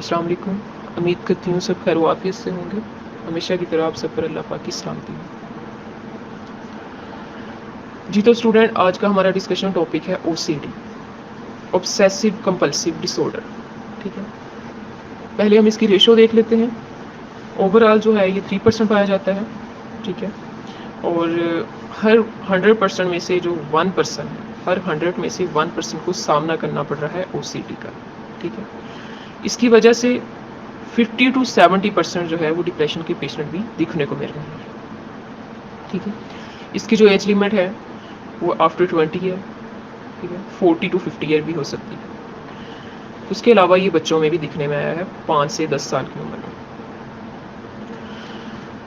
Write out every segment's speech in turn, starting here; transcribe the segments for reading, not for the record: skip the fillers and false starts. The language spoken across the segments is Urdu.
السلام علیکم. امید کرتی ہوں سب خیر و عافیت سے ہوں گے. ہمیشہ کی طرح آپ سب پر اللہ پاک کی سلامتی ہو. جی تو اسٹوڈنٹ، آج کا ہمارا ڈسکشن ٹاپک ہے OCD، obsessive compulsive disorder. ٹھیک ہے، پہلے ہم اس کی ریشو دیکھ لیتے ہیں. اوور آل جو ہے یہ 3% پایا جاتا ہے. ٹھیک ہے، اور ہر 100% میں سے جو 1% ہے، ہر 100 میں سے 1% کو سامنا کرنا پڑ رہا ہے OCD کا. ٹھیک ہے، اس کی وجہ سے 50 to 70% جو ہے وہ ڈپریشن کے پیشنٹ بھی دیکھنے کو مل رہے ہیں. ٹھیک ہے، اس کی جو ایج لمٹ ہے وہ آفٹر 20 ہے. ٹھیک ہے، 40 to 50 ایئر بھی ہو سکتی ہے. اس کے علاوہ یہ بچوں میں بھی دکھنے میں آیا ہے 5 سے 10 سال کی عمر میں.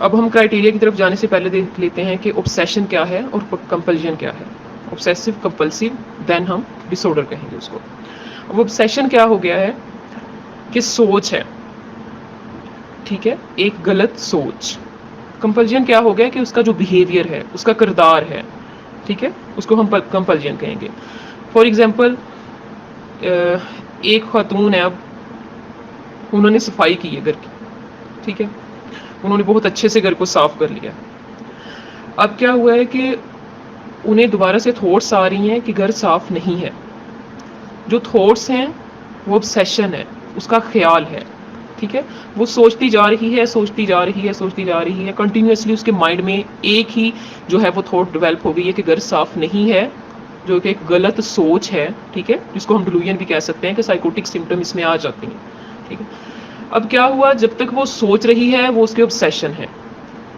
اب ہم کرائٹیریا کی طرف جانے سے پہلے دیکھ لیتے ہیں کہ اوبسیشن کیا ہے اور کمپلژن کیا ہے. اوبسیسو کمپلسو، دین ہم ڈس آرڈر کہیں گے اس کو. اب اوبسیشن کیا ہو گیا ہے کہ سوچ ہے. ٹھیک ہے، ایک غلط سوچ. کمپلژن کیا ہو گیا کہ اس کا جو بیہیویئر ہے، اس کا کردار ہے. ٹھیک ہے، اس کو ہم کمپلژن کہیں گے. فار ایگزامپل، ایک خاتون ہے، اب انہوں نے صفائی کی ہے گھر کی. ٹھیک ہے، انہوں نے بہت اچھے سے گھر کو صاف کر لیا. اب کیا ہوا ہے کہ انہیں دوبارہ سے تھاٹس آ رہی ہیں کہ گھر صاف نہیں ہے. جو تھاٹس ہیں وہ obsession ہے، اس کا خیال ہے. ٹھیک ہے، وہ سوچتی جا رہی ہے، سوچتی جا رہی ہے، سوچتی جا رہی ہے. کنٹینیوسلی اس کے مائنڈ میں ایک ہی جو ہے وہ تھاٹ ڈیولپ ہو گئی ہے کہ گھر صاف نہیں ہے، جو کہ ایک غلط سوچ ہے. ٹھیک ہے، جس کو ہم ڈیلوژن بھی کہہ سکتے ہیں کہ سائیکوٹک سمٹم اس میں آ جاتی ہیں. ٹھیک ہے، اب کیا ہوا، جب تک وہ سوچ رہی ہے وہ اس کے obsession ہے.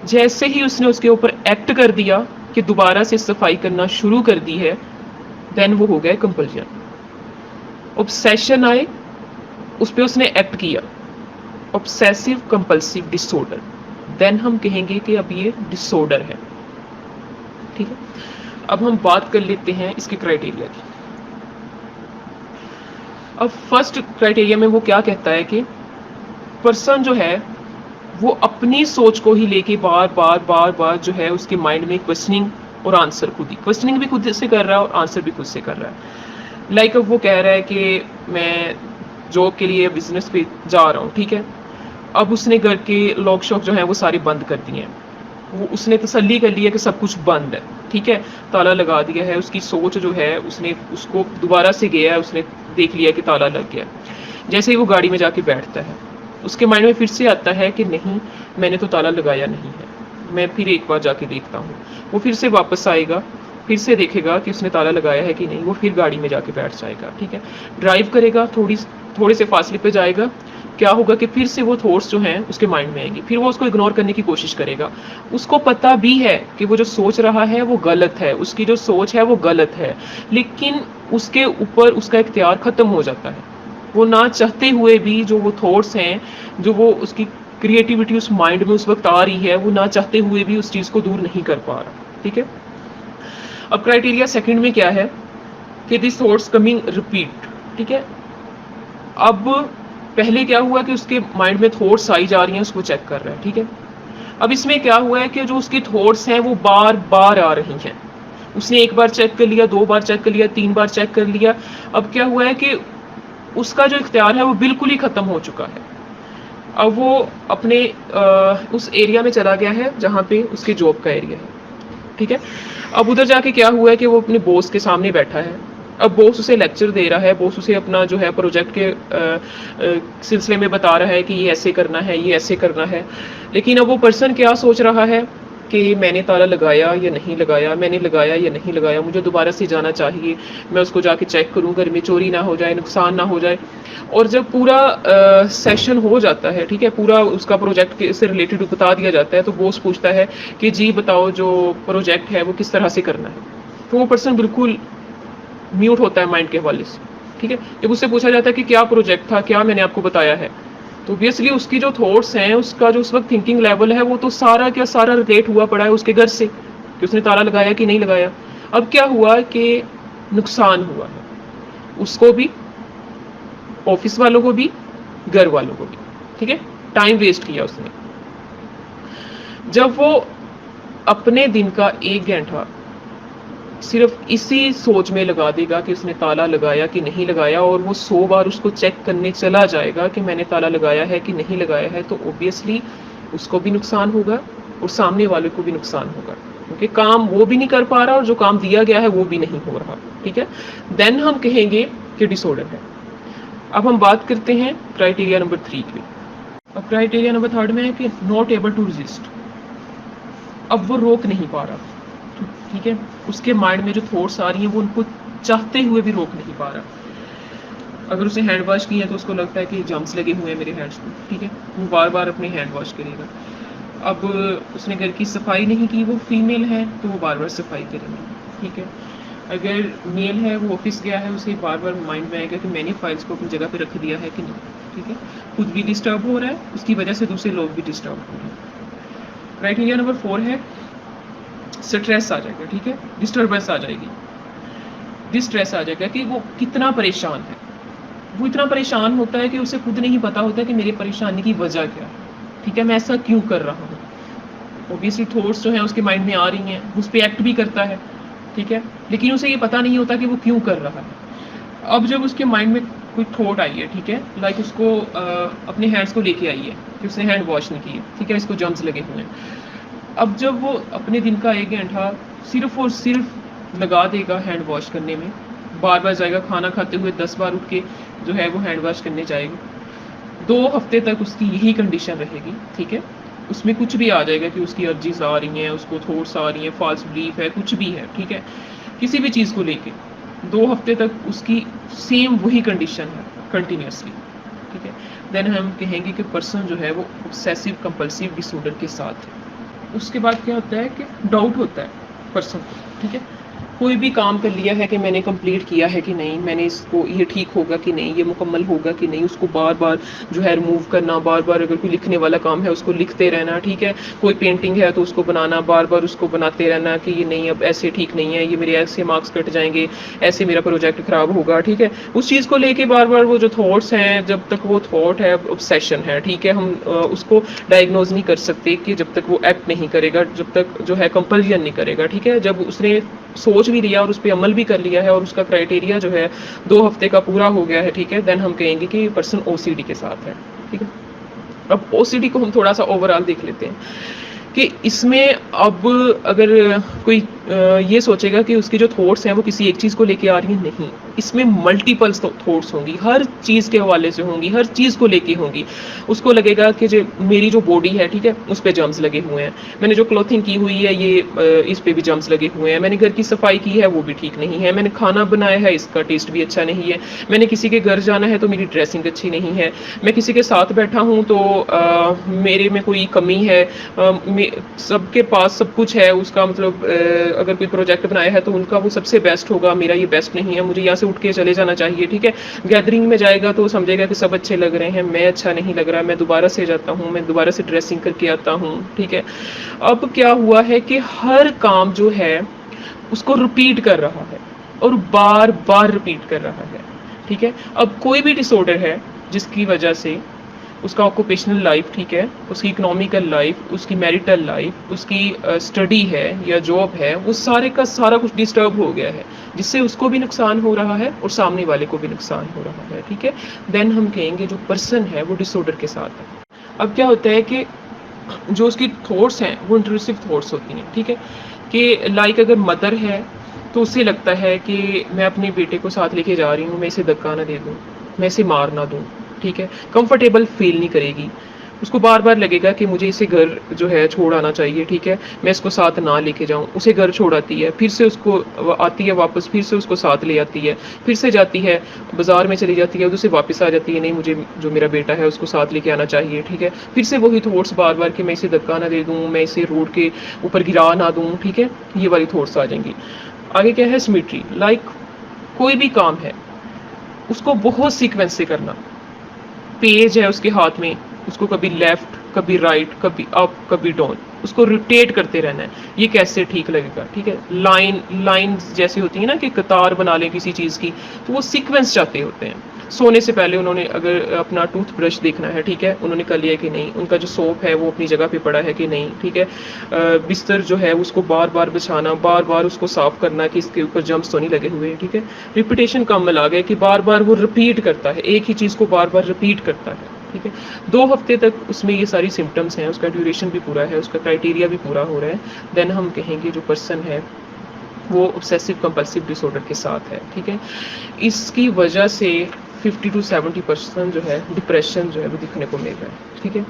جیسے ہی اس نے اس کے اوپر ایکٹ کر دیا کہ دوبارہ سے صفائی کرنا شروع کر دی ہے، دین وہ ہو گیا کمپلژن. obsession آئے، اس پہ اس نے ایکٹ کیا. obsessive compulsive disorder، دین ہم کہیں گے کہ اب یہ ڈس آرڈر ہے. ٹھیک ہے، اب ہم بات کر لیتے ہیں اس کے کرائٹیریا کی. اب فرسٹ کرائٹیریا میں وہ کیا کہتا ہے کہ پرسن جو ہے وہ اپنی سوچ کو ہی لے کے بار بار بار بار جو ہے اس کے مائنڈ میں کوشچننگ اور آنسر خود ہی، کوشچننگ بھی خود سے کر رہا ہے اور آنسر بھی خود سے کر رہا ہے. لائک اب وہ کہہ رہا ہے کہ میں جاب کے لیے بزنس پہ جا رہا ہوں. ٹھیک ہے، اب اس نے گھر کے لاک شاک جو ہیں وہ سارے بند کر دیے ہیں. وہ اس نے تسلی کر لی ہے کہ سب کچھ بند ہے. ٹھیک ہے، تالا لگا دیا ہے. اس کی سوچ جو ہے اس نے اس کو دوبارہ سے گیا ہے، اس نے دیکھ لیا کہ تالا لگ گیا. جیسے ہی وہ گاڑی میں جا کے بیٹھتا ہے، اس کے مائنڈ میں پھر سے آتا ہے کہ نہیں، میں نے تو تالا لگایا نہیں ہے، میں پھر ایک بار جا کے دیکھتا ہوں. وہ پھر سے واپس آئے گا، پھر سے دیکھے گا کہ اس نے تالا لگایا ہے کہ نہیں. وہ پھر گاڑی میں جا کے بیٹھ جائے گا. ٹھیک ہے، ڈرائیو کرے گا، تھوڑے سے فاصلے پہ جائے گا. کیا ہوگا کہ پھر سے وہ تھاٹس جو ہیں اس کے مائنڈ میں آئیں گے. پھر وہ اس کو اگنور کرنے کی کوشش کرے گا. اس کو پتا بھی ہے کہ وہ جو سوچ رہا ہے وہ غلط ہے، اس کی جو سوچ ہے وہ غلط ہے، لیکن اس کے اوپر اس کا اختیار ختم ہو جاتا ہے. وہ نہ چاہتے ہوئے بھی جو وہ تھاٹس ہیں، جو وہ اس کی کریٹیوٹی اس مائنڈ میں اس وقت آ رہی ہے، وہ نہ چاہتے ہوئے بھی اس چیز کو دور نہیں کر پا رہا. ٹھیک ہے، اب کرائٹیریا سیکنڈ میں کیا ہے کہ دیس تھاٹس کمنگ ریپیٹ. ٹھیک ہے، اب پہلے کیا ہوا کہ اس کے مائنڈ میں تھاٹس آئی جا رہی ہیں، اس کو چیک کر رہا ہے. ٹھیک ہے، اب اس میں کیا ہوا ہے کہ جو اس کی تھاٹس ہیں وہ بار بار آ رہی ہیں. اس نے ایک بار چیک کر لیا، 2 بار چیک کر لیا، 3 بار چیک کر لیا. اب کیا ہوا ہے کہ اس کا جو اختیار ہے وہ بالکل ہی ختم ہو چکا ہے. اب وہ اپنے اس ایریا میں چلا گیا ہے جہاں پہ اس کے جاب کا ایریا ہے. ٹھیک ہے، اب ادھر جا کے کیا ہوا ہے کہ وہ اپنے باس کے سامنے بیٹھا ہے. اب باس اسے لیکچر دے رہا ہے، باس اسے اپنا جو ہے پروجیکٹ کے سلسلے میں بتا رہا ہے کہ یہ ایسے کرنا ہے، یہ ایسے کرنا ہے. لیکن اب وہ پرسن کیا سوچ رہا ہے کہ میں نے تالا لگایا یا نہیں لگایا، میں نے لگایا یا نہیں لگایا، مجھے دوبارہ سے جانا چاہیے، میں اس کو جا کے چیک کروں، گھر میں چوری نہ ہو جائے، نقصان نہ ہو جائے. اور جب پورا سیشن ہو جاتا ہے، ٹھیک ہے، پورا اس کا پروجیکٹ سے ریلیٹڈ بتا دیا جاتا ہے، تو باس پوچھتا ہے کہ جی بتاؤ جو پروجیکٹ ہے وہ کس طرح سے کرنا ہے. تو وہ پرسن بالکل میوٹ ہوتا ہے مائنڈ کے حوالے سے. ٹھیک ہے، جب اس سے پوچھا جاتا ہے کہ کیا پروجیکٹ تھا، کیا میں نے آپ کو بتایا ہے، تو اوبیسلی اس کی جو تھاٹس ہیں، اس کا جو اس وقت تھنکنگ لیول ہے، وہ تو سارا کیا سارا ریلیٹ ہوا پڑا ہے اس کے گھر سے کہ اس نے تالا لگایا کہ نہیں لگایا. اب کیا ہوا کہ نقصان ہوا ہے اس کو بھی، آفس والوں کو بھی، گھر والوں کو بھی. ٹھیک ہے، ٹائم ویسٹ کیا اس نے. جب وہ اپنے دن کا 1 گھنٹہ صرف اسی سوچ میں لگا دے گا کہ اس نے تالا لگایا کہ نہیں لگایا، اور وہ 100 بار اس کو چیک کرنے چلا جائے گا کہ میں نے تالا لگایا ہے کہ نہیں لگایا ہے، تو اوبیسلی اس کو بھی نقصان ہوگا اور سامنے والے کو بھی نقصان ہوگا، کیونکہ کام وہ بھی نہیں کر پا رہا اور جو کام دیا گیا ہے وہ بھی نہیں ہو رہا. ٹھیک ہے، دین ہم کہیں گے کہ ڈس آرڈر ہے. اب ہم بات کرتے ہیں کرائٹیریا نمبر 3 کی. اب کرائٹیریا نمبر 3 میں ہے کہ ناٹ ایبل ٹو ریزسٹ. اب وہ روک نہیں پا رہا. ٹھیک ہے، اس کے مائنڈ میں جو تھاٹس آ رہی ہیں وہ ان کو چاہتے ہوئے بھی روک نہیں پا رہا. اگر اسے ہینڈ واش کیا ہے تو اس کو لگتا ہے کہ جمس لگے ہوئے ہیں میرے ہینڈس کو. ٹھیک ہے، وہ بار بار اپنے ہینڈ واش کرے گا. اب اس نے گھر کی صفائی نہیں کی، وہ فیمیل ہے تو وہ بار بار صفائی کریں گے. ٹھیک ہے، اگر میل ہے وہ آفس گیا ہے، اسے بار بار مائنڈ میں آئے گا کہ میں نے فائلس کو اپنی جگہ پہ رکھ دیا ہے کہ نہیں. ٹھیک ہے، خود بھی ڈسٹرب ہو رہا ہے، اس کی وجہ سے دوسرے لوگ بھی ڈسٹرب ہو رہے ہیں. کرائٹیریا نمبر 4 ہے سٹریس آ جائے گا. ٹھیک ہے، ڈسٹربنس آ جائے گی. ڈسٹریس آ جائے گا کہ وہ کتنا پریشان ہے. وہ اتنا پریشان ہوتا ہے کہ اسے خود نہیں پتا ہوتا کہ میری پریشانی کی وجہ کیا ہے. ٹھیک ہے، میں ایسا کیوں کر رہا ہوں. اوبیسلی تھاٹس جو ہیں اس کے مائنڈ میں آ رہی ہیں، اس پہ ایکٹ بھی کرتا ہے. ٹھیک ہے، لیکن اسے یہ پتا نہیں ہوتا کہ وہ کیوں کر رہا ہے. اب جب اس کے مائنڈ میں کوئی تھاٹ آئی ہے، ٹھیک ہے، لائک اس کو اپنے ہینڈس کو لے کے آئی ہے کہ اس نے ہینڈ واش نہیں کی. ٹھیک ہے، اس کو جمس لگے ہوئے ہیں. اب جب وہ اپنے دن کا 1 گھنٹہ صرف اور صرف لگا دے گا ہینڈ واش کرنے میں، بار بار جائے گا کھانا کھاتے ہوئے 10 بار اٹھ کے جو ہے وہ ہینڈ واش کرنے جائے گا. 2 ہفتے تک اس کی یہی کنڈیشن رہے گی. ٹھیک ہے، اس میں کچھ بھی آ جائے گا کہ اس کی الرجیز آ رہی ہیں، اس کو تھوٹس آ رہی ہیں، فالس بلیف ہے، کچھ بھی ہے. ٹھیک ہے، کسی بھی چیز کو لے کے 2 ہفتے تک اس کی سیم وہی کنڈیشن ہے کنٹینیوسلی. ٹھیک ہے، دین ہم کہیں گے کہ پرسن جو ہے وہ obsessive compulsive disorder کے ساتھ ہے. اس کے بعد کیا ہوتا ہے کہ ڈاؤٹ ہوتا ہے پرسن کو. ٹھیک ہے، کوئی بھی کام کر لیا ہے کہ میں نے کمپلیٹ کیا ہے کہ نہیں، میں نے اس کو یہ ٹھیک ہوگا کہ نہیں، یہ مکمل ہوگا کہ نہیں، اس کو بار بار جو ہے ریموو کرنا، بار بار اگر کوئی لکھنے والا کام ہے اس کو لکھتے رہنا. ٹھیک ہے، کوئی پینٹنگ ہے تو اس کو بنانا، بار بار اس کو بناتے رہنا کہ یہ نہیں، اب ایسے ٹھیک نہیں ہے، یہ میرے ایسے مارکس کٹ جائیں گے، ایسے میرا پروجیکٹ خراب ہوگا. ٹھیک ہے، اس چیز کو لے کے بار بار وہ جو تھاٹس ہیں، جب تک وہ تھاٹ ہے obsession ہے. ٹھیک ہے، ہم اس کو ڈائگنوز نہیں کر سکتے کہ جب تک وہ ایکٹ نہیں کرے گا، جب تک جو ہے کمپلژن نہیں کرے گا. ٹھیک ہے، جب اس نے سوچ بھی لیا اور اس پہ عمل بھی کر لیا ہے اور اس کا کرائٹیریا جو ہے 2 ہفتے کا پورا ہو گیا ہے. ٹھیک ہے، دین ہم کہیں گے کہ یہ پرسن OCD کے ساتھ ہے. ٹھیک ہے، اب OCD کو ہم تھوڑا سا اوور آل دیکھ لیتے ہیں کہ اس میں اب اگر کوئی یہ سوچے گا کہ اس کی جو تھاٹس ہیں وہ کسی ایک چیز کو لے کے آ رہی ہیں، نہیں، اس میں ملٹیپل تھاٹس ہوں گی، ہر چیز کے حوالے سے ہوں گی، ہر چیز کو لے کے ہوں گی. اس کو لگے گا کہ جو میری جو باڈی ہے، ٹھیک ہے، اس پہ جرمز لگے ہوئے ہیں، میں نے جو کلوتھنگ کی ہوئی ہے یہ اس پہ بھی جرمز لگے ہوئے ہیں، میں نے گھر کی صفائی کی ہے وہ بھی ٹھیک نہیں ہے، میں نے کھانا بنایا ہے اس کا ٹیسٹ بھی اچھا نہیں ہے، میں نے کسی کے گھر جانا ہے تو میری ڈریسنگ اچھی نہیں ہے، میں کسی کے ساتھ بیٹھا ہوں تو میرے میں کوئی کمی ہے. سب کے پاس سب کچھ ہے، اس کا مطلب اگر کوئی پروجیکٹ بنایا ہے تو ان کا وہ سب سے بیسٹ ہوگا، میرا یہ بیسٹ نہیں ہے، مجھے یہاں سے اٹھ کے چلے جانا چاہیے. ٹھیک ہے، گیدرنگ میں جائے گا تو وہ سمجھے گا کہ سب اچھے لگ رہے ہیں، میں اچھا نہیں لگ رہا، میں دوبارہ سے جاتا ہوں، میں دوبارہ سے ڈریسنگ کر کے آتا ہوں. ٹھیک ہے، اب کیا ہوا ہے کہ ہر کام جو ہے اس کو رپیٹ کر رہا ہے اور بار بار رپیٹ کر رہا ہے. ٹھیک ہے، اب کوئی بھی ڈس آرڈر ہے جس کی وجہ سے اس کا آکوپیشنل لائف، ٹھیک ہے، اس کی اکنامیکل لائف، اس کی میریٹل لائف، اس کی اسٹڈی ہے یا جاب ہے، وہ سارے کا سارا کچھ ڈسٹرب ہو گیا ہے، جس سے اس کو بھی نقصان ہو رہا ہے اور سامنے والے کو بھی نقصان ہو رہا ہے. ٹھیک ہے، دین ہم کہیں گے جو پرسن ہے وہ ڈس آرڈر کے ساتھ ہے. اب کیا ہوتا ہے کہ جو اس کی تھاٹس ہیں وہ انٹروسو تھاٹس ہوتی ہیں. ٹھیک ہے، کہ لائک اگر مدر ہے تو اسے لگتا ہے کہ میں اپنے بیٹے کو ساتھ لے کے جا رہی ہوں، میں اسے دھکا نہ دے دوں، میں اسے مار نہ دوں. ٹھیک ہے، کمفرٹیبل فیل نہیں کرے گی، اس کو بار بار لگے گا کہ مجھے اسے گھر جو ہے چھوڑ آنا چاہیے. ٹھیک ہے، میں اس کو ساتھ نہ لے کے جاؤں، اسے گھر چھوڑ آتی ہے، پھر سے اس کو آتی ہے واپس، پھر سے اس کو ساتھ لے آتی ہے، پھر سے جاتی ہے بازار میں چلی جاتی ہے، ادھر سے واپس آ جاتی ہے، نہیں مجھے جو میرا بیٹا ہے اس کو ساتھ لے کے آنا چاہیے. ٹھیک ہے، پھر سے وہی تھاٹس بار بار کہ میں اسے دھکا نہ دے دوں، میں اسے روڈ کے اوپر گرا نہ دوں. ٹھیک ہے، یہ والی تھاٹس آ جائیں گی. آگے کیا ہے سمیٹری، لائک کوئی بھی کام ہے اس کو بہت سیکوینس سے کرنا. پیج ہے اس کے ہاتھ میں، اس کو کبھی لیفٹ، کبھی رائٹ، کبھی اپ، کبھی ڈاؤن. اس کو روٹیٹ کرتے رہنا ہے. یہ کیسے ٹھیک لگے گا؟ ٹھیک ہے، لائن جیسی ہوتی ہیں نا کہ قطار بنا لیں کسی چیز کی، تو وہ سیکوینس چاہتے ہوتے ہیں. سونے سے پہلے انہوں نے اگر اپنا ٹوتھ برش دیکھنا ہے، ٹھیک ہے، انہوں نے کر لیا کہ نہیں، ان کا جو سوپ ہے وہ اپنی جگہ پہ پڑا ہے کہ نہیں، ٹھیک ہے، بستر جو ہے اس کو بار بار بچھانا، بار بار اس کو صاف کرنا کہ اس کے اوپر جمپس تو نہیں لگے ہوئے ہیں. ٹھیک ہے، ریپیٹیشن کا عمل آ گیا کہ بار بار وہ رپیٹ کرتا ہے، ایک ہی چیز کو بار بار رپیٹ کرتا ہے. ٹھیک ہے، 2 ہفتے تک اس میں یہ ساری سمٹمس ہیں، اس کا ڈیوریشن بھی پورا ہے، اس کا کرائٹیریا بھی پورا ہو رہا ہے، دین ہم کہیں گے جو پرسن ہے وہ obsessive compulsive disorder کے ساتھ ہے. ٹھیک ہے، اس کی وجہ سے 50 to 70% جو ہے ڈپریشن جو ہے وہ دکھنے کو مل رہا ہے. ٹھیک ہے،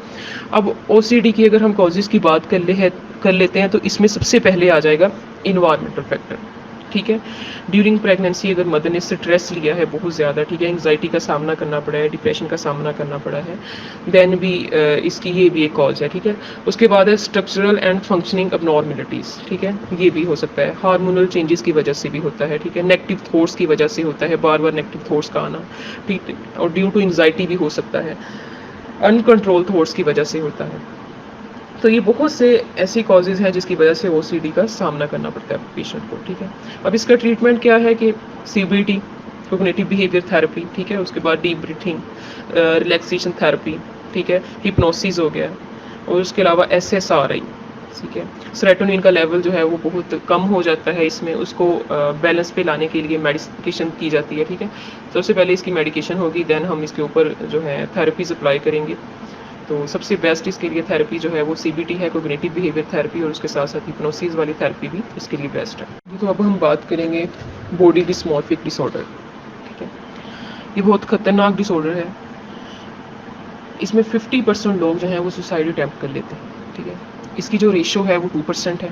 اب او سی ڈی کی اگر ہم کازز کی بات کر لیتے ہیں تو اس میں سب سے پہلے آ جائے گا انوائرمنٹل فیکٹر. ٹھیک ہے، ڈیورنگ پریگننسی اگر مدر نے اسٹریس لیا ہے بہت زیادہ، ٹھیک ہے، انگزائٹی کا سامنا کرنا پڑا ہے، ڈپریشن کا سامنا کرنا پڑا ہے، دین بھی اس کی یہ بھی ایک کاز ہے. ٹھیک ہے، اس کے بعد ہے اسٹرکچرل اینڈ فنکشننگ اب نارملٹیز. ٹھیک ہے، یہ بھی ہو سکتا ہے، ہارمونل چینجز کی وجہ سے بھی ہوتا ہے. ٹھیک ہے، نیگیٹو تھاٹس کی وجہ سے ہوتا ہے، بار بار نیگیٹو تھاٹس کا آنا. ٹھیک ہے، اور ڈیو ٹو انگزائٹی بھی ہو سکتا ہے، انکنٹرول تھاٹس کی وجہ سے ہوتا ہے. تو یہ بہت سے ایسی کازز ہیں جس کی وجہ سے او سی ڈی کا سامنا کرنا پڑتا ہے پیشنٹ کو. ٹھیک ہے، اب اس کا ٹریٹمنٹ کیا ہے کہ C B T, cognitive behaviour therapy. ٹھیک ہے، اس کے بعد ڈیپ بریتھنگ، ریلیکسیشن تھراپی. ٹھیک ہے، ہپنوسس ہو گیا، اور اس کے علاوہ ایس ایس آر آئی. ٹھیک ہے، سیروٹونین کا لیول جو ہے وہ بہت کم ہو جاتا ہے اس میں، اس کو بیلنس پہ لانے کے لیے میڈیکیشن کی جاتی ہے. ٹھیک ہے، سب سے پہلے اس کی میڈیکیشن ہوگی، دین ہم اس کے اوپر جو ہے تھراپیز اپلائی کریں گے. تو سب سے بیسٹ اس کے لیے تھراپی جو ہے وہ سی بی ٹی ہے، کوگنیٹو بیہیویئر تھراپی، اور اس کے ساتھ ساتھ ہپنوسس والی تھراپی بھی اس کے لیے بیسٹ ہے. تو اب ہم بات کریں گے باڈی ڈسمورفک ڈس آرڈر. ٹھیک ہے، یہ بہت خطرناک ڈس آرڈر ہے. اس میں 50% لوگ جو ہیں وہ سوسائڈ اٹیمپٹ کر لیتے ہیں. ٹھیک ہے، اس کی جو ریشو ہے وہ 2% ہے.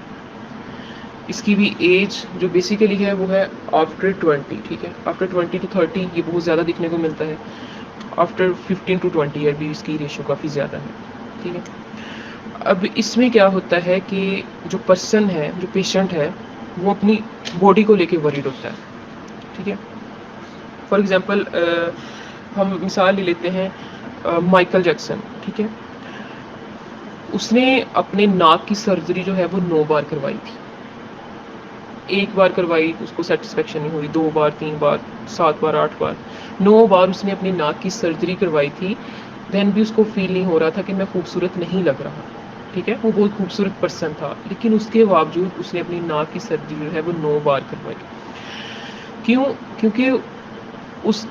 اس کی بھی ایج جو بیسیکلی ہے وہ ہے آفٹر 20. ٹھیک ہے، آفٹر 20 to 30 یہ بہت زیادہ دکھنے کو ملتا ہے. آفٹر 15 to 20 ایئر بھی اس کی ریشو کافی زیادہ ہے. ٹھیک ہے، اب اس میں کیا ہوتا ہے کہ جو پرسن ہے، جو پیشنٹ ہے، وہ اپنی باڈی کو لے کے ورڈ ہوتا ہے. ٹھیک ہے، فار ایگزامپل ہم مثال لے لیتے ہیں مائیکل جیکسن. ٹھیک ہے، اس نے اپنے ناک کی سرجری جو ہے وہ 9 بار کروائی تھی. ایک بار کروائی اس کو سیٹسفیکشن نہیں ہوئی، 2 بار، 3 بار، 7 بار، 8 بار، 9 بار اس نے اپنی ناک کی سرجری کروائی تھی. دین بھی اس کو فیل نہیں ہو رہا تھا کہ میں خوبصورت نہیں لگ رہا. ٹھیک ہے، وہ بہت خوبصورت پرسن تھا، لیکن اس کے باوجود اس نے اپنی ناک کی سرجری جو ہے وہ 9 بار کروائی. کیوں؟ کیونکہ اس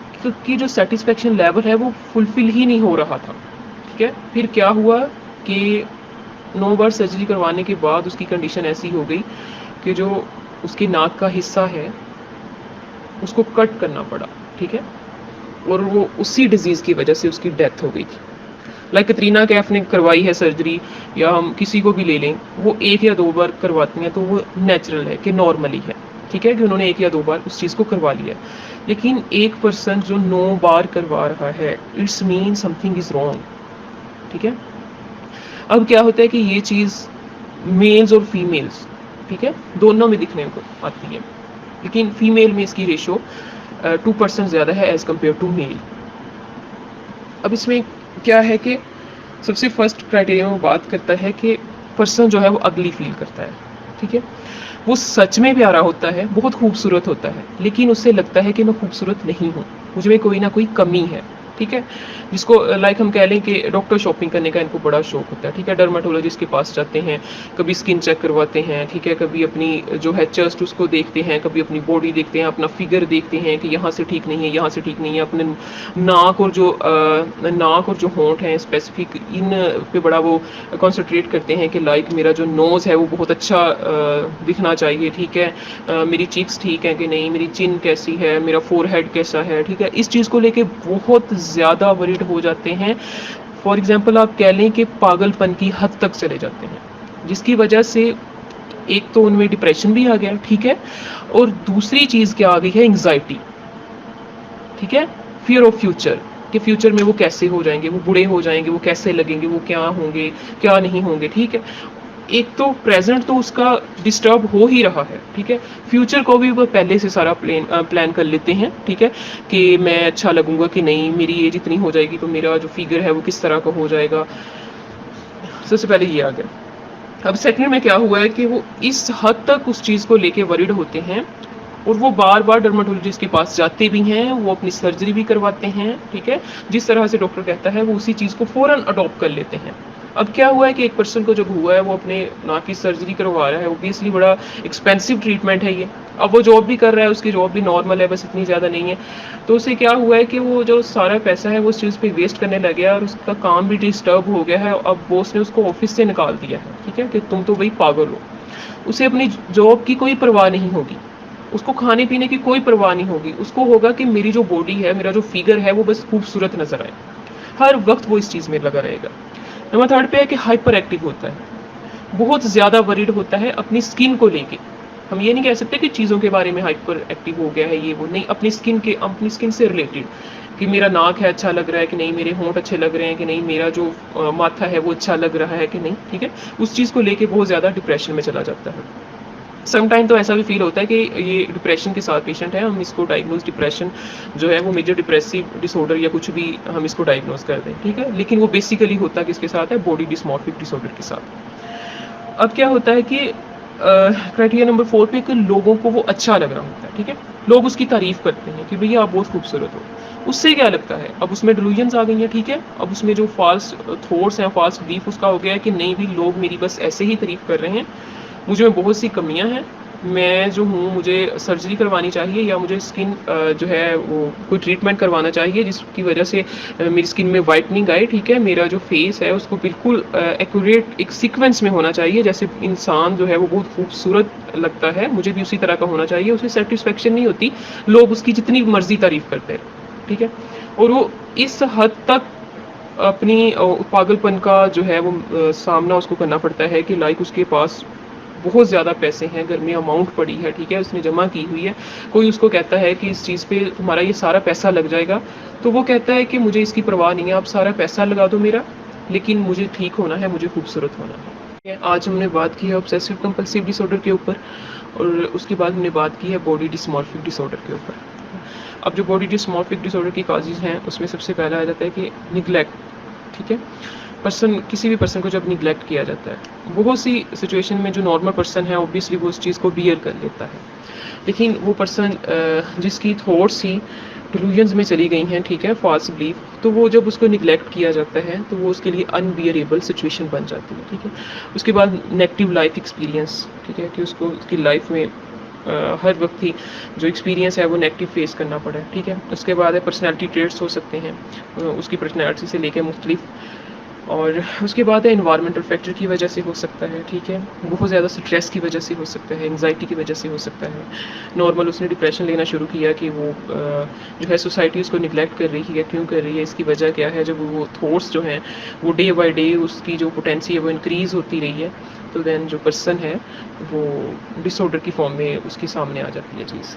کی جو سیٹسفیکشن لیول ہے وہ فلفل ہی نہیں ہو رہا تھا. ٹھیک ہے، پھر کیا ہوا کہ 9 بار سرجری کروانے کے بعد اس کی کنڈیشن ایسی ہو گئی کہ جو اس کی ناک کا حصہ ہے اس کو کٹ کرنا پڑا. ٹھیک ہے، اور وہ اسی ڈیزیز کی وجہ سے اس کی ڈیتھ ہو گئی تھی. لائک کترینہ کیف نے کروائی ہے سرجری، یا ہم کسی کو بھی لے لیں، وہ 1 یا 2 بار کرواتی ہیں تو وہ نیچرل ہے کہ نارملی ہے. ٹھیک ہے، کہ انہوں نے 1 یا 2 بار اس چیز کو کروا لیا. لیکن ایک پرسن جو 9 بار کروا رہا ہے، it's mean something is wrong. ٹھیک ہے، اب کیا ہوتا ہے کہ یہ چیز میلز اور فیمیلز، ٹھیک ہے، دونوں میں دکھنے کو آتی ہے، لیکن فیمیل میں اس کی ریشو 2% زیادہ ہے ایز کمپیئر ٹو میل. اب اس میں کیا ہے کہ سب سے فرسٹ کرائٹیریا میں بات کرتا ہے کہ پرسن جو ہے وہ اگلی فیل کرتا ہے. ٹھیک ہے، وہ سچ میں پیارا ہوتا ہے، بہت خوبصورت ہوتا ہے، لیکن اسے لگتا ہے کہ میں خوبصورت نہیں ہوں، مجھ میں کوئی نہ کوئی کمی ہے. ٹھیک ہے، جس کو لائک ہم کہہ لیں کہ ڈاکٹر شاپنگ کرنے کا ان کو بڑا شوق ہوتا ہے. ٹھیک ہے، ڈرماٹولوجسٹ کے پاس جاتے ہیں، کبھی اسکن چیک کرواتے ہیں. ٹھیک ہے، کبھی اپنی جو ہے چیسٹ اس کو دیکھتے ہیں، کبھی اپنی باڈی دیکھتے ہیں، اپنا فگر دیکھتے ہیں کہ یہاں سے ٹھیک نہیں ہے، یہاں سے ٹھیک نہیں ہے. اپنے ناک اور جو ہونٹ ہیں اسپیسیفک، ان پہ بڑا وہ کنسنٹریٹ کرتے ہیں کہ لائک میرا جو نوز ہے وہ بہت اچھا دکھنا چاہیے. ٹھیک ہے، میری چیکس ٹھیک ہے کہ نہیں، میری چن کیسی ہے، میرا فور ہیڈ کیسا ہے. ٹھیک ہے، اس چیز کو لے کے بہت زیادہ وریڈ ہو جاتے ہیں. فار ایگزامپل آپ کہہ لیں کہ پاگل پن کی حد تک چلے جاتے ہیں، جس کی وجہ سے ایک تو ان میں ڈپریشن بھی آ گیا. ٹھیک ہے، اور دوسری چیز کیا آ گئی ہے، انگزائٹی. ٹھیک ہے، فیئر آف فیوچر، کہ فیوچر میں وہ کیسے ہو جائیں گے، وہ بوڑھے ہو جائیں گے، وہ کیسے لگیں گے، وہ کیا ہوں گے، کیا نہیں ہوں گے. ٹھیک ہے، ایک تو پریزنٹ تو اس کا ڈسٹرب ہو ہی رہا ہے. ٹھیک ہے، فیوچر کو بھی وہ پہلے سے سارا پلان کر لیتے ہیں. ٹھیک ہے، کہ میں اچھا لگوں گا کہ نہیں، میری ایج اتنی ہو جائے گی تو میرا جو فگر ہے وہ کس طرح کا ہو جائے گا. سب سے پہلے یہ آ گیا. اب سیکنڈ میں کیا ہوا ہے کہ وہ اس حد تک اس چیز کو لے کے وریڈ ہوتے ہیں اور وہ بار بار ڈرماٹولوجسٹ کے پاس جاتے بھی ہیں، وہ اپنی سرجری بھی کرواتے ہیں، ٹھیک ہے، جس طرح سے ڈاکٹر کہتا ہے وہ اسی چیز کو فوراً اڈاپٹ کر لیتے ہیں۔ اب کیا ہوا ہے کہ ایک پرسن کو جب ہوا ہے وہ اپنے ناک کی سرجری کروا رہا ہے، اوبیسلی بڑا ایکسپینسو ٹریٹمنٹ ہے یہ، اب وہ جاب بھی کر رہا ہے، اس کی جاب بھی نارمل ہے، بس اتنی زیادہ نہیں ہے، تو اسے کیا ہوا ہے کہ وہ جو سارا پیسہ ہے وہ اس چیز پہ ویسٹ کرنے لگ گیا اور اس کا کام بھی ڈسٹرب ہو گیا ہے، اب باس نے اس کو آفس سے نکال دیا ہے، ٹھیک ہے، کہ تم تو بھائی پاگل ہو۔ اسے اپنی جاب کی کوئی پرواہ نہیں ہوگی، اس کو کھانے پینے کی کوئی پرواہ نہیں ہوگی، اس کو ہوگا کہ میری جو باڈی ہے، میرا جو فگر ہے وہ بس خوبصورت نظر آئے، ہر وقت وہ اس چیز میں لگا رہے گا۔ نمبر تھرڈ پہ ہے کہ ہائپر ایکٹیو ہوتا ہے، بہت زیادہ وریڈ ہوتا ہے اپنی سکن کو لے کے۔ ہم یہ نہیں کہہ سکتے کہ چیزوں کے بارے میں ہائپر ایکٹیو ہو گیا ہے، یہ وہ نہیں، اپنی سکن سے ریلیٹڈ، کہ میرا ناک ہے اچھا لگ رہا ہے کہ نہیں، میرے ہونٹ اچھے لگ رہے ہیں کہ نہیں، میرا جو ماتھا ہے وہ اچھا لگ رہا ہے کہ نہیں، ٹھیک ہے، اس چیز کو لے کے بہت زیادہ ڈپریشن میں چلا جاتا ہے۔ سم ٹائم تو ایسا بھی فیل ہوتا ہے کہ یہ ڈپریشن کے ساتھ پیشنٹ ہے، ہم اس کو ڈائگنوز ڈپریشن جو ہے وہ میجر ڈپریسو ڈس آرڈر یا کچھ بھی ہم اس کو ڈائگنوز کر دیں، ٹھیک ہے، لیکن وہ بیسیکلی ہوتا کس کے ساتھ ہے، باڈی ڈسمورفک ڈس آرڈر کے ساتھ۔ اب کیا ہوتا ہے کہ کرائٹیریا نمبر 4 پہ کہ لوگوں کو وہ اچھا لگ رہا ہوتا ہے، ٹھیک ہے، لوگ اس کی تعریف کرتے ہیں کہ بھئی آپ بہت خوبصورت ہو، اس سے کیا لگتا ہے، اب اس میں ڈیلوژنز آ گئی ہیں، ٹھیک ہے، اب اس میں جو فالس تھاٹس ہیں، فالس بلیف اس کا ہو گیا ہے کہ نہیں بھی لوگ میری بس ایسے ہی تعریف کر رہے ہیں، مجھے بہت سی کمیاں ہیں، میں جو ہوں مجھے سرجری کروانی چاہیے یا مجھے اسکن جو ہے وہ کوئی ٹریٹمنٹ کروانا چاہیے جس کی وجہ سے میری اسکن میں وائٹننگ آئے، ٹھیک ہے، میرا جو فیس ہے اس کو بالکل ایکوریٹ ایک سیکوینس میں ہونا چاہیے، جیسے انسان جو ہے وہ بہت خوبصورت لگتا ہے مجھے بھی اسی طرح کا ہونا چاہیے، اسے سیٹسفیکشن نہیں ہوتی، لوگ اس کی جتنی مرضی تعریف کرتے ہیں، ٹھیک ہے، اور وہ اس حد تک اپنی پاگل پن کا جو ہے وہ سامنا اس کو کرنا پڑتا ہے کہ لائک اس کے پاس بہت زیادہ پیسے ہیں، گھر میں اماؤنٹ پڑی ہے، ٹھیک ہے، اس نے جمع کی ہوئی ہے، کوئی اس کو کہتا ہے کہ اس چیز پہ تمہارا یہ سارا پیسہ لگ جائے گا، تو وہ کہتا ہے کہ مجھے اس کی پرواہ نہیں ہے، آپ سارا پیسہ لگا دو میرا، لیکن مجھے ٹھیک ہونا ہے، مجھے خوبصورت ہونا ہے۔ آج ہم نے بات کی ہے آبسیسو کمپلسیو ڈس آرڈر کے اوپر، اور اس کے بعد ہم نے بات کی ہے باڈی ڈسمورفک ڈس آرڈر کے اوپر۔ اب جو باڈی ڈسمورفک ڈس آرڈر کی کازز ہیں اس میں سب سے پہلا آ جاتا ہے کہ نگلیکٹ، ٹھیک ہے، کسی بھی پرسن کو جب نگلیکٹ کیا جاتا ہے، بہت سی سچویشن میں جو نارمل پرسن ہے اوبیسلی وہ اس چیز کو بیئر کر لیتا ہے، لیکن وہ پرسن جس کی تھاٹس ہی ڈیلوژنز میں چلی گئی ہیں، ٹھیک ہے، فالس بلیف، تو وہ جب اس کو نگلیکٹ کیا جاتا ہے تو وہ اس کے لیے انبیئریبل سچویشن بن جاتی ہے، ٹھیک ہے۔ اس کے بعد نیگیٹو لائف ایکسپیرینس، ٹھیک ہے، کہ اس کو اس کی لائف میں ہر وقت ہی جو ایکسپیرینس ہے وہ نیگیٹو فیس کرنا پڑا ہے، ٹھیک ہے۔ اس کے بعد ہے پرسنالٹی ٹریٹس ہو سکتے ہیں، اس کی پرسنالٹی سے لے کے مختلف، اور اس کے بعد ہے انوائرمنٹل فیکٹر کی وجہ سے ہو سکتا ہے، ٹھیک ہے، بہت زیادہ سٹریس کی وجہ سے ہو سکتا ہے، انگزائٹی کی وجہ سے ہو سکتا ہے، نارمل اس نے ڈپریشن لینا شروع کیا کہ وہ جو ہے سوسائٹی اس کو نگلیکٹ کر رہی ہے، کیوں کر رہی ہے، اس کی وجہ کیا ہے، جب وہ تھاٹس جو ہیں وہ ڈے بائی ڈے اس کی جو پوٹینسی ہے وہ انکریز ہوتی رہی ہے، تو دین جو پرسن ہے وہ ڈس آرڈر کی فارم میں اس کے سامنے آ جاتی ہے چیز۔